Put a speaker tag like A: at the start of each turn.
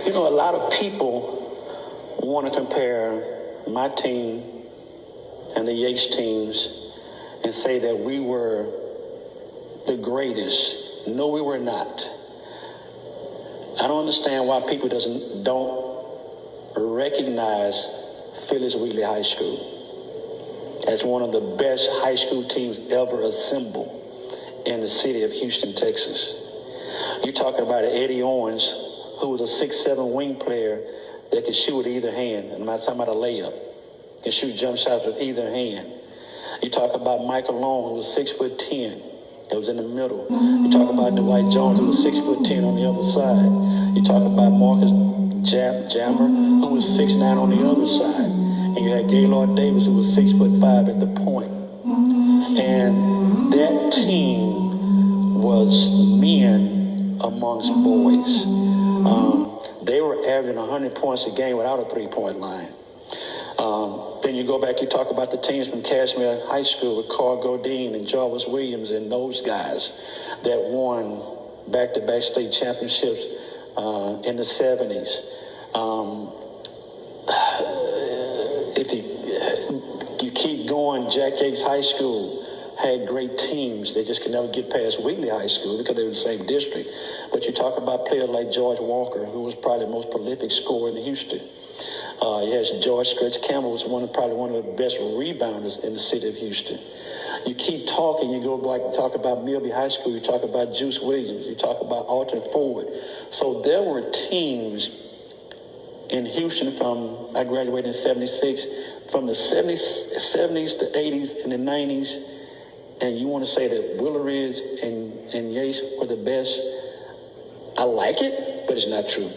A: You know, a lot of people want to compare my team and the Yates teams and say that we were the greatest. No, we were not. I don't understand why people don't recognize Phyllis Wheatley High School as one of the best high school teams ever assembled in the city of Houston, Texas. You're talking about Eddie Owens, who was a 6'7" wing player that could shoot with either hand. I'm not talking about a layup. Can shoot jump shots with either hand. You talk about Michael Long, who was 6'10", that was in the middle. You talk about Dwight Jones, who was 6'10" on the other side. You talk about Marcus Jammer, who was 6'9" on the other side. And you had Gaylord Davis, who was 6'5" at the point. And that team was men amongst boys. They were averaging 100 points a game without a three-point line. Then you go back, you talk about the teams from Cashmere High School with Carl Godine and Jarvis Williams and those guys that won back-to-back state championships in the 70s. If you keep going, Jack Yates High School had great teams. They just could never get past Wheatley High School because they were in the same district. But you talk about players like George Walker, who was probably the most prolific scorer in Houston. Yes, George Stretch Campbell was probably one of the best rebounders in the city of Houston. You keep talking, you go back and talk about Milby High School, you talk about Juice Williams, you talk about Alton Ford. So there were teams in Houston I graduated in 76, from the 70s to 80s and the 90s, and you want to say that Willa Ridge and Yates were the best. I like it, but it's not true.